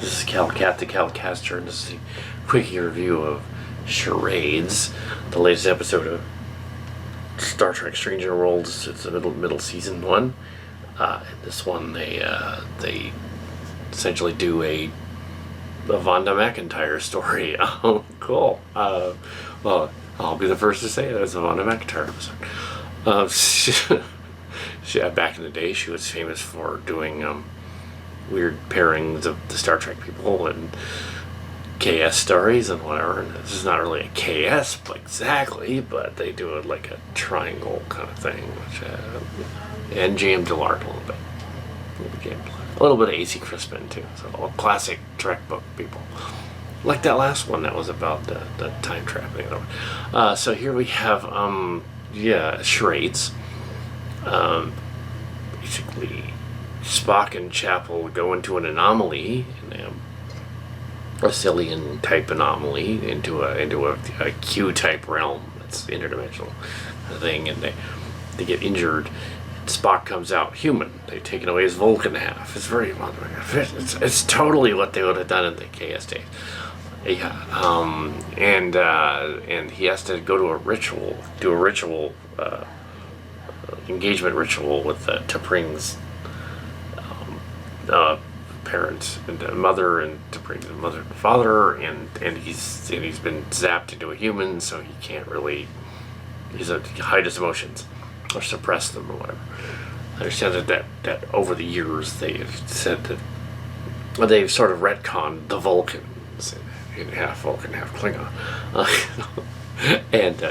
This is Calcat the Calcaster, and this is a quickie review of Charades, the latest episode of Star Trek Strange New Worlds. It's the middle season one. In this one, they essentially do a Vonda McIntyre story. Oh, cool. Well, I'll be the first to say that's a Vonda McIntyre episode. Back in the day, she was famous for doing weird pairings of the Star Trek people and KS stories and whatever. And this is not really a KS exactly, but they do it like a triangle kind of thing, and James Dillard a little bit. A little bit of AC Crispin too. So all classic Trek book people. Like that last one that was about the time traveling. So here we have charades. Basically, Spock and Chapel go into an anomaly, a Cillian type anomaly, into a Q type realm. That's interdimensional thing, and they get injured. Spock comes out human. They've taken away his Vulcan half. It's very it's totally what they would have done in the KS days. Yeah, and he has to go to do a ritual, engagement ritual with T'Pring's parents and mother, and T'Pring's mother and father, and he's been zapped into a human, so he can't really hide his emotions or suppress them or whatever. I understand that over the years they've said that they've sort of retconned the Vulcans in half Vulcan, half Klingon, and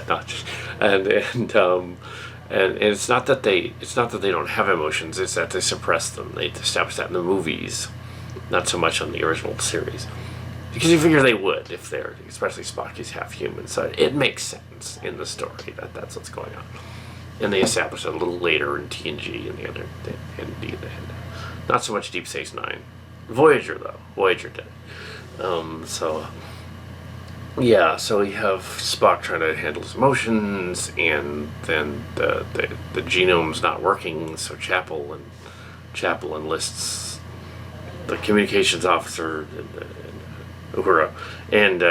it's not that they don't have emotions; it's that they suppress them. They establish that in the movies, not so much on the original series, because you figure they would if they're, especially Spock is half human, so it makes sense in the story that that's what's going on. And they establish it a little later in TNG and the other, and not so much Deep Space Nine. Voyager did. So we have Spock trying to handle his emotions, and then the genome's not working, so Chapel enlists the communications officer, Uhura, and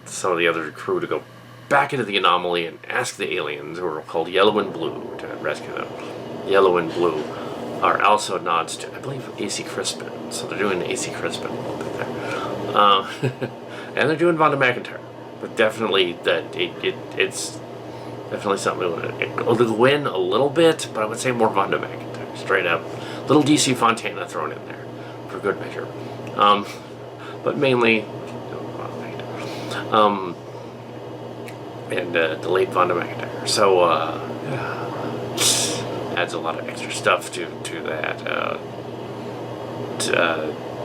some of the other crew to go back into the anomaly and ask the aliens, who are called Yellow and Blue, to rescue them. Yellow and Blue are also nods to, I believe, AC Crispin, so they're doing AC Crispin a little bit there. And they're doing Vonda McIntyre, but definitely it's definitely something to win a little bit, but I would say more Vonda McIntyre, straight up. Little DC Fontana thrown in there for good measure, but mainly and delayed Vonda McIntyre. So adds a lot of extra stuff to that.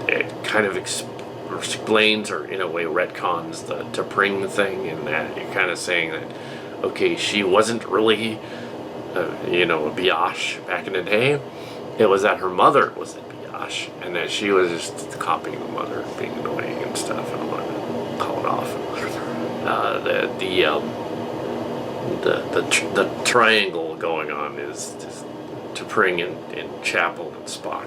It kind of explains, or in a way retcons, the T'Pring thing, in that you're kind of saying that, okay, she wasn't really a Biash back in the day. It was that her mother was a Biash, and that she was just copying the mother, being annoying and stuff, and wanted to call it off. The triangle going on is just T'Pring and Chapel and Spock,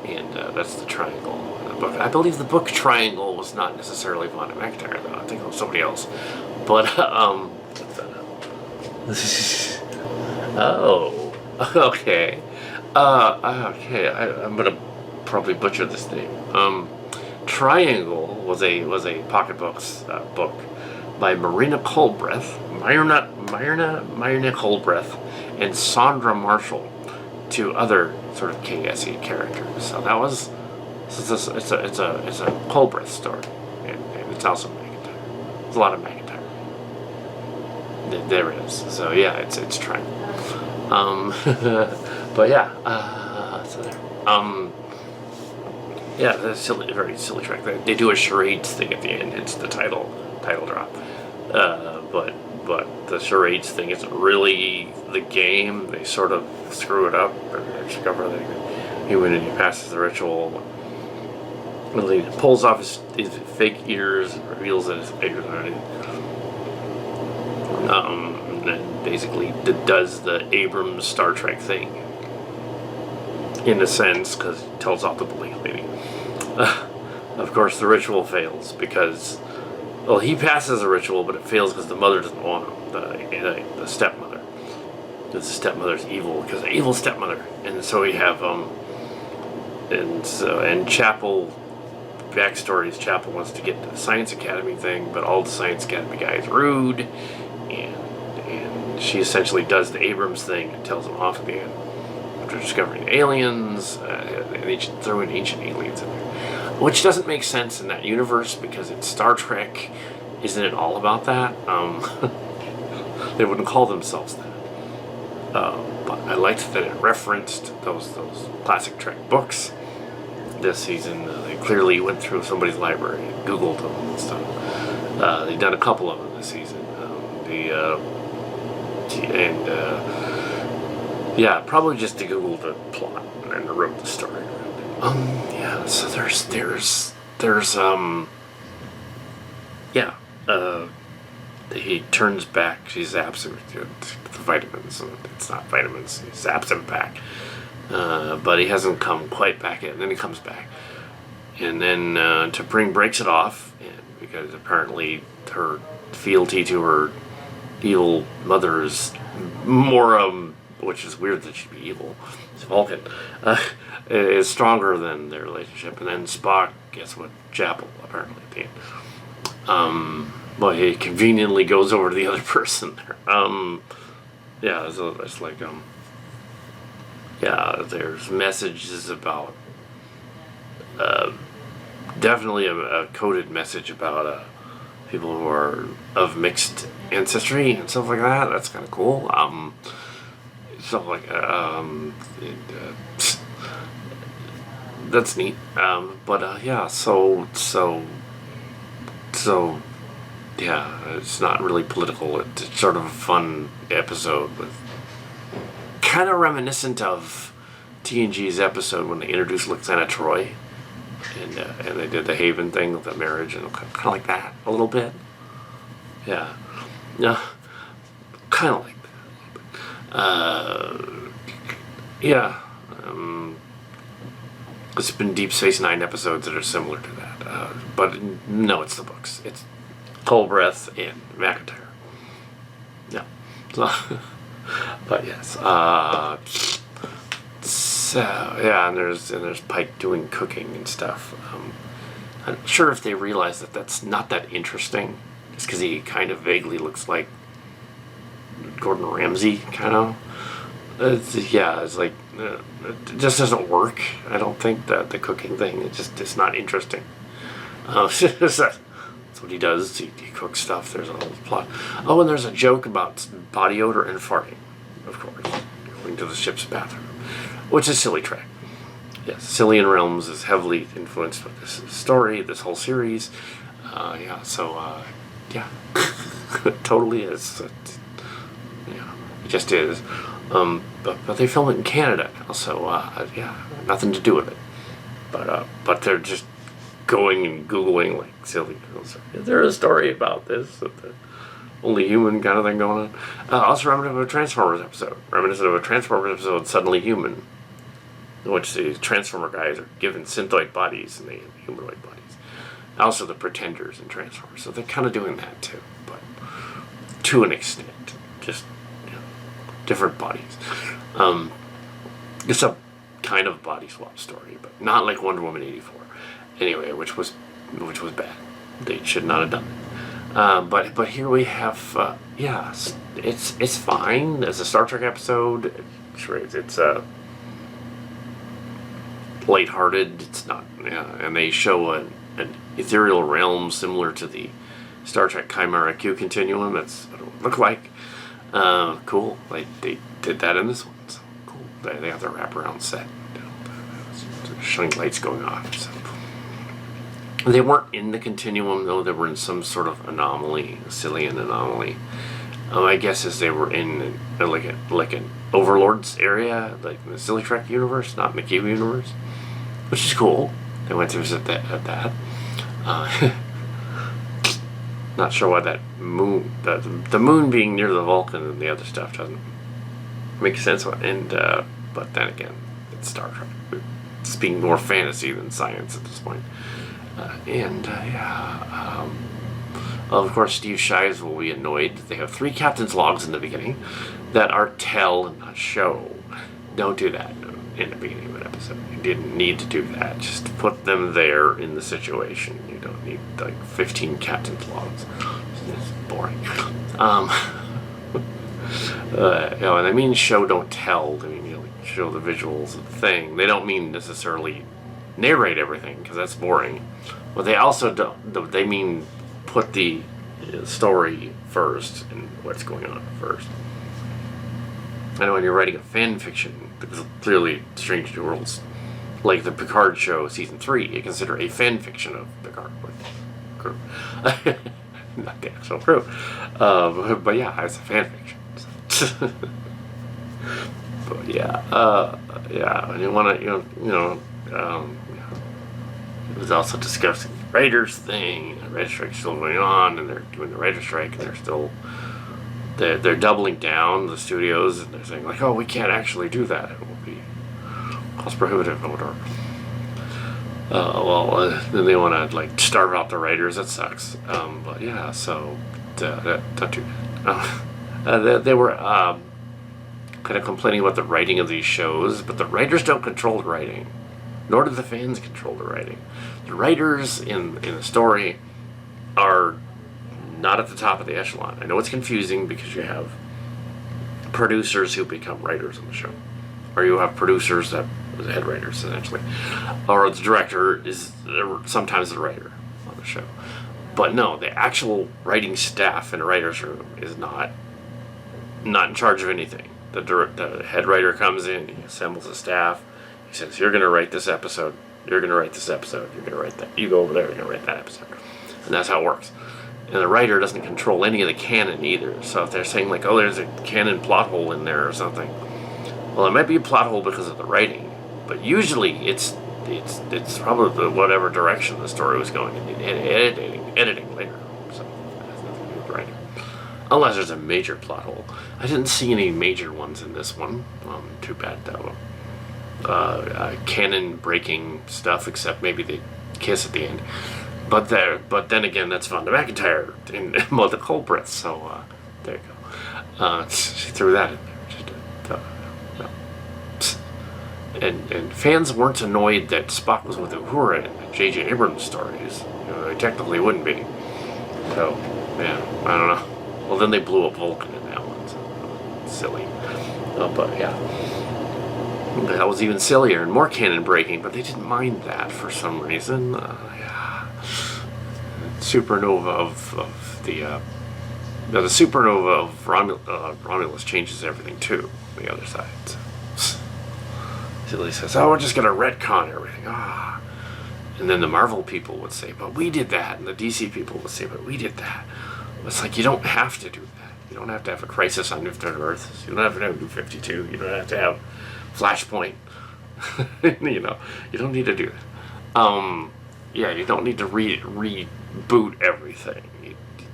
and that's the triangle in the book. I believe the book Triangle was not necessarily Vonda McIntyre, though. I think it was somebody else. But oh, okay, I'm gonna probably butcher this name. Triangle was a pocketbooks book by Myrna Culbreath, and Sandra Marshall, two other sort of KSE characters. So that was it's a Culbreath story, and it's also McIntyre. There's a lot of McIntyre. There is. So yeah, it's Triangle. But yeah, so there. Yeah, that's very silly track. They do a charades thing at the end. It's the title drop. But the charades thing isn't really the game. They sort of screw it up and discover that humanity passes the ritual. He pulls off his fake ears and reveals that his ears aren't. And then basically does the Abrams Star Trek thing, in a sense, because he tells off the police lady. Of course, the ritual fails because, well, he passes the ritual, but it fails because the mother doesn't want him. The stepmother. Because the stepmother's evil, because the evil stepmother. And so we have and Chapel. Backstory is Chapel wants to get to the Science Academy thing, but all the Science Academy guys are rude, and she essentially does the Abrams thing and tells them off at the end after discovering aliens, and they throw in ancient aliens in there, which doesn't make sense in that universe because it's Star Trek. Isn't it all about that? They wouldn't call themselves that. But I liked that it referenced those classic Trek books. This season, they clearly went through somebody's library and Googled them and stuff. They've done a couple of them this season. Probably just to Google the plot and wrote the story. So he turns back. She zaps him the vitamins. It's not vitamins. He zaps him back. But he hasn't come quite back yet, and then he comes back. And then T'Pring breaks it off, because apparently her fealty to her evil mother is more, which is weird that she'd be evil, it's Vulcan, is stronger than their relationship. And then Spock gets with Chapel, apparently, at the end. But he conveniently goes over to the other person there. So it's like, there's messages about, definitely a coded message about people who are of mixed ancestry and stuff like that. That's kind of cool. Stuff like that's neat. It's not really political. It's sort of a fun episode with kind of reminiscent of TNG's episode when they introduced Lixana Troy, and they did the Haven thing with the marriage, and kind of like that a little bit. Kind of like that. It's been Deep Space Nine episodes that are similar to that, but no, it's the books. It's Culbreath and McIntyre. Yeah. So, but yes. And there's Pike doing cooking and stuff. I'm not sure if they realize that that's not that interesting, just because he kind of vaguely looks like Gordon Ramsay, kind of. It's like it just doesn't work. I don't think that the cooking thing it's not interesting. That's what he does. He cooks stuff. There's a whole plot. Oh, and there's a joke about body odor and farting, of course, going to the ship's bathroom, which is silly Trek. Yes, Cillian Realms is heavily influenced by this story, this whole series. It totally is. It just is. But they film it in Canada now, so nothing to do with it. But they're just going and Googling like silly girls. Is there a story about this? The only human kind of thing going on? Also reminiscent of a Transformers episode, Suddenly Human, in which the Transformer guys are given synthoid bodies and they have humanoid bodies. Also the Pretenders in Transformers, so they're kind of doing that too, but to an extent, just different bodies. It's a kind of body swap story, but not like Wonder Woman 84. Anyway, which was bad. They should not have done it. But here we have it's fine as a Star Trek episode. It's lighthearted. It's not, and they show an ethereal realm similar to the Star Trek Chimera Q continuum. That's what it would look like. Cool. Like they did that in this one. So cool. They got their wraparound set. Showing lights going off. So. They weren't in the continuum though. They were in some sort of anomaly, Cillian anomaly. I guess as they were in like an Overlord's area, like in the Silly Trek universe, not in the Q universe, which is cool. They went to visit that. Not sure why that moon, the moon being near the Vulcan and the other stuff doesn't make sense. And but then again, it's Star Trek. It's being more fantasy than science at this point. Of course, Steve Shives will be annoyed. They have 3 captain's logs in the beginning that are tell and not show. Don't do that in the beginning of an episode. You didn't need to do that. Just put them there in the situation. You don't need like 15 captain's logs. It's boring. And I mean show, don't tell. I mean, show the visuals of the thing. They don't mean necessarily narrate everything, because that's boring. But they also don't. They mean put the story first and what's going on first. I know when you're writing a fan fiction, because clearly Strange New Worlds, like the Picard show season 3, you consider a fan fiction of Picard with crew. Not the actual crew. But yeah, it's a fan fiction. But yeah, and you want to, it was also discussing the writers thing. The writer strike's still going on, and they're doing the writer strike, and they're doubling down the studios, and they're saying like, oh, we can't actually do that. It will be cost prohibitive or whatever. Then they want to like starve out the writers. That sucks. But yeah, so don't do that. They were kind of complaining about the writing of these shows, but the writers don't control the writing, nor do the fans control the writing. The writers in the story are not at the top of the echelon. I know it's confusing because you have producers who become writers on the show, or you have producers that are the head writers essentially, or the director is sometimes the writer on the show. But no, the actual writing staff in a writer's room is not in charge of anything. The head writer comes in, he assembles a staff, he says, you're going to write this episode, you're going to write this episode, you're going to write that, you go over there, you're going to write that episode. And that's how it works. And the writer doesn't control any of the canon either. So if they're saying like, oh, there's a canon plot hole in there or something, well, it might be a plot hole because of the writing, but usually it's probably whatever direction the story was going in editing later. So it has nothing to do with writing. Unless there's a major plot hole. I didn't see any major ones in this one. Too bad though. Canon breaking stuff, except maybe the kiss at the end. But then again, that's Fontana McIntyre in the Culbreath. So there you go. She threw that in there. And fans weren't annoyed that Spock was with Uhura in the J.J. Abrams stories. They technically wouldn't be. So yeah, I don't know. Well, then they blew up Vulcan in that one. So silly. But yeah. That was even sillier and more canon breaking, but they didn't mind that for some reason. Supernova of the supernova of Romulus changes everything too. The other side. So. Silly says, "Oh, we're just gonna retcon everything." And then the Marvel people would say, "But we did that," and the DC people would say, "But we did that." It's like you don't have to do that. You don't have to have a Crisis on Infinite Earths. You don't have to have New 52. You don't have to have Flashpoint. You don't need to do that. You don't need to reboot everything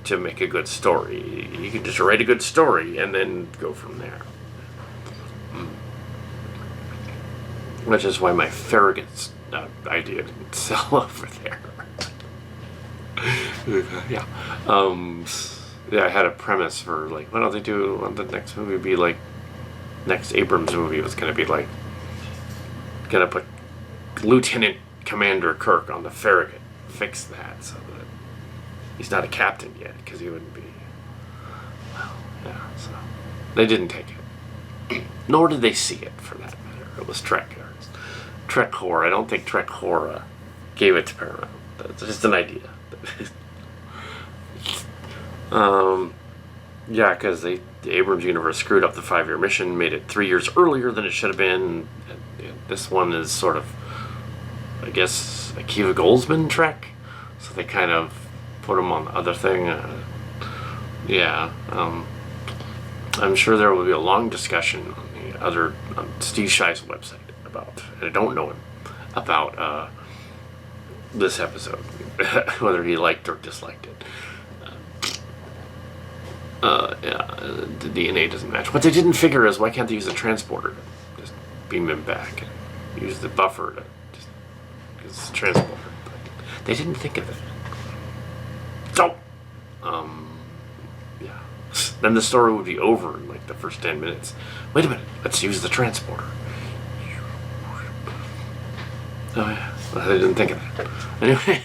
to make a good story. You can just write a good story and then go from there. Which is why my Farragut idea didn't sell over there. Yeah. I had a premise for like, what do they do on the next movie? Be like, next Abrams movie was going to be like, going to put Lieutenant Commander Kirk on the Farragut. Fix that so that he's not a captain yet, because he wouldn't be. Well, yeah, so they didn't take it. Nor did they see it, for that matter. It was Trek Horror. I don't think Trek Horror gave it to Paramount. That's just an idea. Because the Abrams universe screwed up the 5-year mission, made it 3 years earlier than it should have been. And this one is sort of, I guess, a Kiva Goldsman Trek, so they kind of put him on the other thing. I'm sure there will be a long discussion on Steve Shive's website about, and I don't know him, about this episode, whether he liked or disliked it. The DNA doesn't match. What they didn't figure is, why can't they use a transporter to just beam him back and use the buffer to just, because it's a transporter. But They didn't think of it. So, yeah. Then the story would be over in like the first 10 minutes. Wait a minute, let's use the transporter. Oh yeah, I didn't think of it. Anyway.